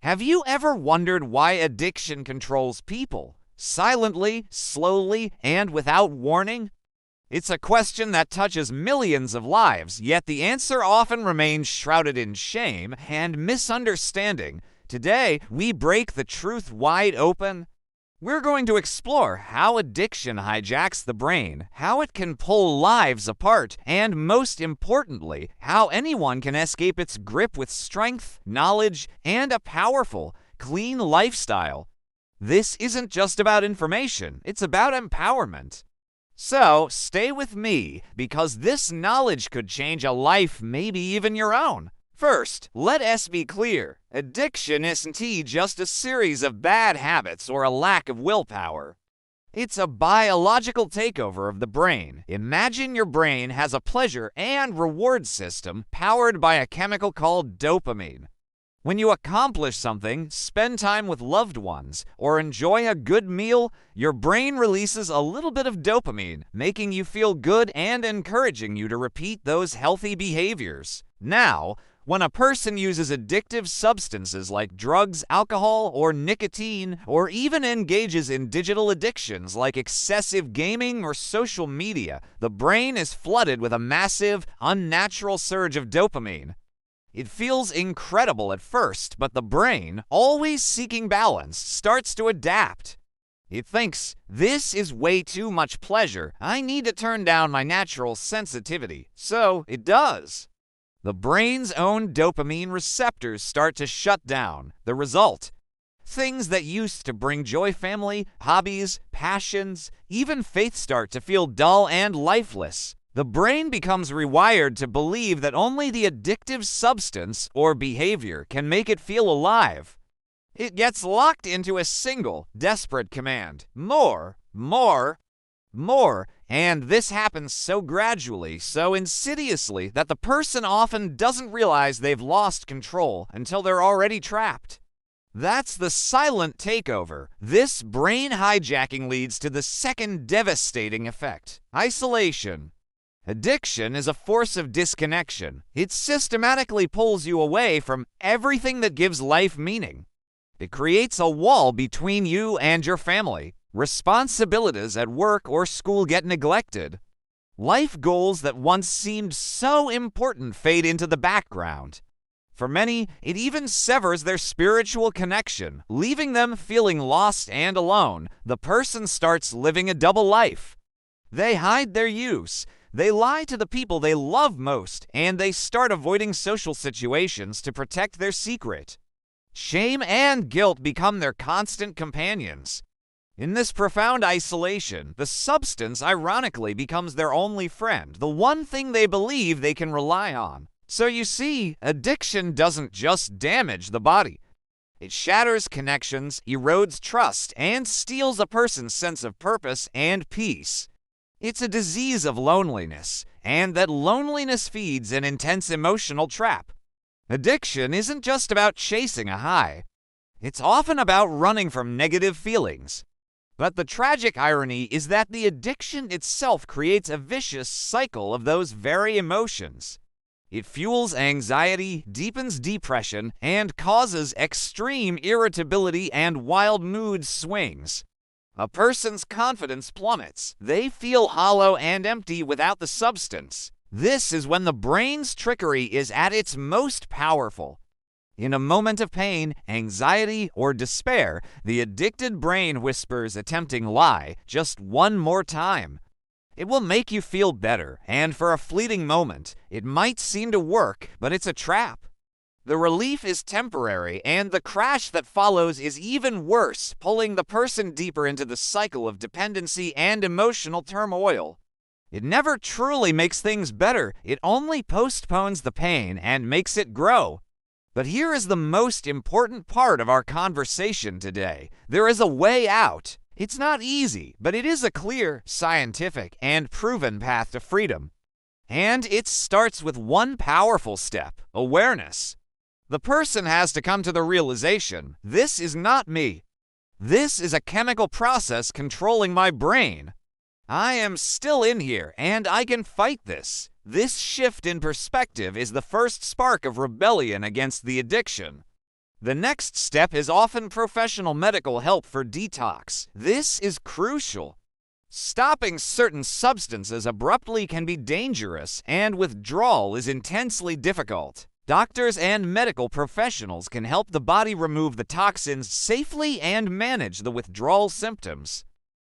Have you ever wondered why addiction controls people, silently, slowly, and without warning? It's a question that touches millions of lives, yet the answer often remains shrouded in shame and misunderstanding. Today, we break the truth wide open. We're going to explore how addiction hijacks the brain, how it can pull lives apart, and most importantly, how anyone can escape its grip with strength, knowledge, and a powerful, clean lifestyle. This isn't just about information, it's about empowerment. So, stay with me, because this knowledge could change a life, maybe even your own. First, let us be clear. Addiction isn't just a series of bad habits or a lack of willpower. It's a biological takeover of the brain. Imagine your brain has a pleasure and reward system powered by a chemical called dopamine. When you accomplish something, spend time with loved ones, or enjoy a good meal, your brain releases a little bit of dopamine, making you feel good and encouraging you to repeat those healthy behaviors. Now, when a person uses addictive substances like drugs, alcohol, or nicotine, or even engages in digital addictions like excessive gaming or social media, the brain is flooded with a massive, unnatural surge of dopamine. It feels incredible at first, but the brain, always seeking balance, starts to adapt. It thinks, this is way too much pleasure, I need to turn down my natural sensitivity. So it does. The brain's own dopamine receptors start to shut down. The result? Things that used to bring joy, family, hobbies, passions, even faith start to feel dull and lifeless. The brain becomes rewired to believe that only the addictive substance or behavior can make it feel alive. It gets locked into a single, desperate command: more, more, more. And this happens so gradually, so insidiously, that the person often doesn't realize they've lost control until they're already trapped. That's the silent takeover. This brain hijacking leads to the second devastating effect: isolation. Addiction is a force of disconnection. It systematically pulls you away from everything that gives life meaning. It creates a wall between you and your family. Responsibilities at work or school get neglected. Life goals that once seemed so important fade into the background. For many, it even severs their spiritual connection, leaving them feeling lost and alone. The person starts living a double life. They hide their use. They lie to the people they love most, and they start avoiding social situations to protect their secret. Shame and guilt become their constant companions. In this profound isolation, the substance ironically becomes their only friend, the one thing they believe they can rely on. So you see, addiction doesn't just damage the body. It shatters connections, erodes trust, and steals a person's sense of purpose and peace. It's a disease of loneliness, and that loneliness feeds an intense emotional trap. Addiction isn't just about chasing a high. It's often about running from negative feelings. But the tragic irony is that the addiction itself creates a vicious cycle of those very emotions. It fuels anxiety, deepens depression, and causes extreme irritability and wild mood swings. A person's confidence plummets. They feel hollow and empty without the substance. This is when the brain's trickery is at its most powerful. In a moment of pain, anxiety, or despair, the addicted brain whispers a tempting lie just one more time. It will make you feel better, and for a fleeting moment, it might seem to work, but it's a trap. The relief is temporary, and the crash that follows is even worse, pulling the person deeper into the cycle of dependency and emotional turmoil. It never truly makes things better. It only postpones the pain and makes it grow. But here is the most important part of our conversation today. There is a way out. It's not easy, but it is a clear, scientific, and proven path to freedom. And it starts with one powerful step: awareness. The person has to come to the realization, this is not me. This is a chemical process controlling my brain. I am still in here, and I can fight this. This shift in perspective is the first spark of rebellion against the addiction. The next step is often professional medical help for detox. This is crucial. Stopping certain substances abruptly can be dangerous, and withdrawal is intensely difficult. Doctors and medical professionals can help the body remove the toxins safely and manage the withdrawal symptoms.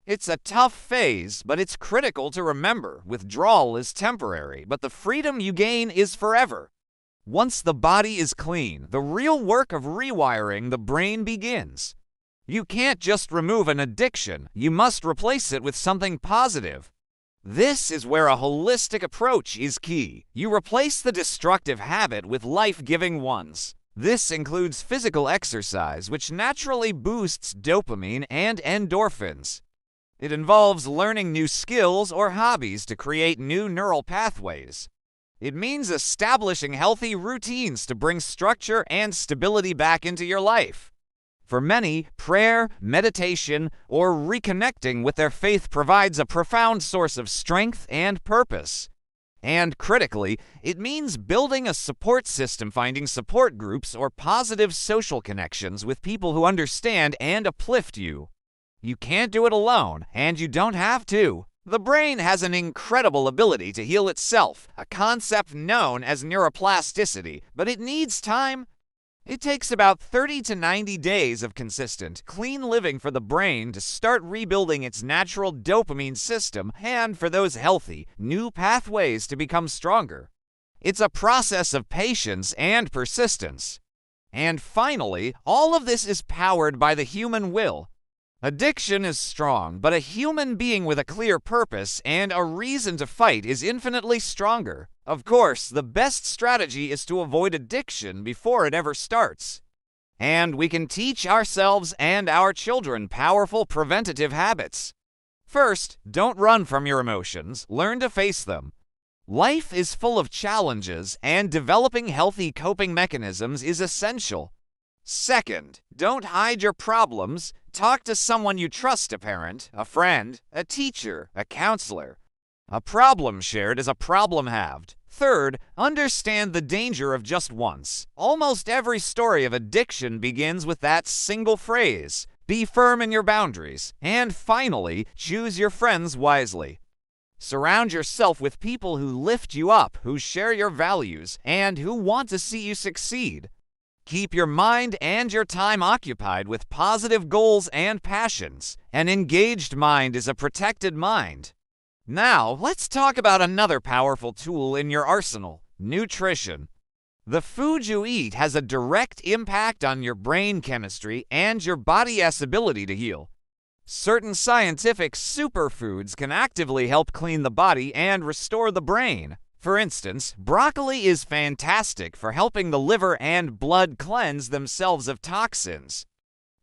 It's a tough phase, but it's critical to remember. Withdrawal is temporary, but the freedom you gain is forever. Once the body is clean, the real work of rewiring the brain begins. You can't just remove an addiction, you must replace it with something positive. This is where a holistic approach is key. You replace the destructive habit with life-giving ones. This includes physical exercise, which naturally boosts dopamine and endorphins. It involves learning new skills or hobbies to create new neural pathways. It means establishing healthy routines to bring structure and stability back into your life. For many, prayer, meditation, or reconnecting with their faith provides a profound source of strength and purpose. And critically, it means building a support system, finding support groups or positive social connections with people who understand and uplift you. You can't do it alone, and you don't have to. The brain has an incredible ability to heal itself, a concept known as neuroplasticity, but it needs time. It takes about 30 to 90 days of consistent, clean living for the brain to start rebuilding its natural dopamine system and for those healthy, new pathways to become stronger. It's a process of patience and persistence. And finally, all of this is powered by the human will. Addiction is strong, but a human being with a clear purpose and a reason to fight is infinitely stronger. Of course, the best strategy is to avoid addiction before it ever starts. And we can teach ourselves and our children powerful preventative habits. First, don't run from your emotions, learn to face them. Life is full of challenges, and developing healthy coping mechanisms is essential. Second, don't hide your problems. Talk to someone you trust, a parent, a friend, a teacher, a counselor. A problem shared is a problem halved. Third, understand the danger of just once. Almost every story of addiction begins with that single phrase. Be firm in your boundaries. And finally, choose your friends wisely. Surround yourself with people who lift you up, who share your values, and who want to see you succeed. Keep your mind and your time occupied with positive goals and passions. An engaged mind is a protected mind. Now, let's talk about another powerful tool in your arsenal: nutrition. The food you eat has a direct impact on your brain chemistry and your body's ability to heal. Certain scientific superfoods can actively help clean the body and restore the brain. For instance, broccoli is fantastic for helping the liver and blood cleanse themselves of toxins.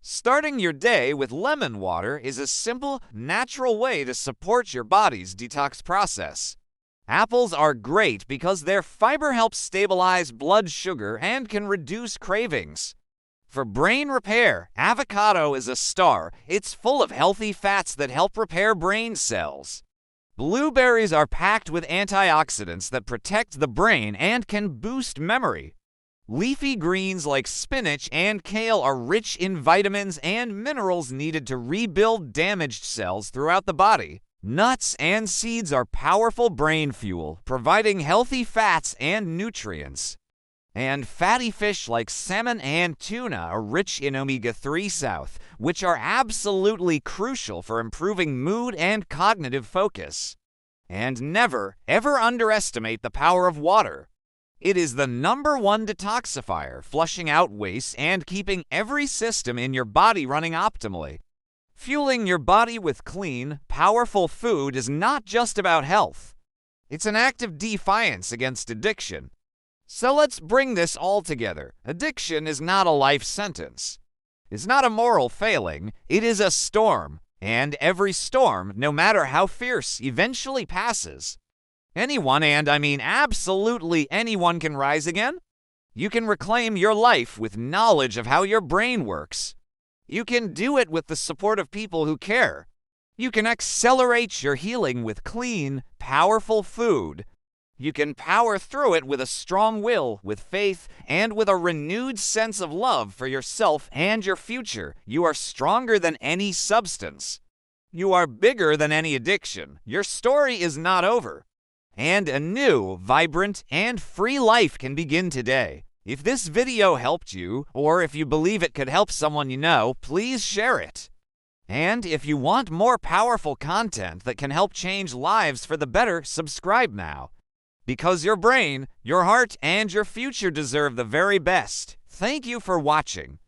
Starting your day with lemon water is a simple, natural way to support your body's detox process. Apples are great because their fiber helps stabilize blood sugar and can reduce cravings. For brain repair, avocado is a star. It's full of healthy fats that help repair brain cells. Blueberries are packed with antioxidants that protect the brain and can boost memory. Leafy greens like spinach and kale are rich in vitamins and minerals needed to rebuild damaged cells throughout the body. Nuts and seeds are powerful brain fuel, providing healthy fats and nutrients. And fatty fish like salmon and tuna are rich in omega-3, which are absolutely crucial for improving mood and cognitive focus. And never, ever underestimate the power of water. It is the #1 detoxifier, flushing out waste and keeping every system in your body running optimally. Fueling your body with clean, powerful food is not just about health. It's an act of defiance against addiction. So let's bring this all together. Addiction is not a life sentence. It's not a moral failing. It is a storm. And every storm, no matter how fierce, eventually passes. Anyone, and I mean absolutely anyone, can rise again. You can reclaim your life with knowledge of how your brain works. You can do it with the support of people who care. You can accelerate your healing with clean, powerful food. You can power through it with a strong will, with faith, and with a renewed sense of love for yourself and your future. You are stronger than any substance. You are bigger than any addiction. Your story is not over. And a new, vibrant, and free life can begin today. If this video helped you, or if you believe it could help someone you know, please share it. And if you want more powerful content that can help change lives for the better, subscribe now. Because your brain, your heart, and your future deserve the very best. Thank you for watching.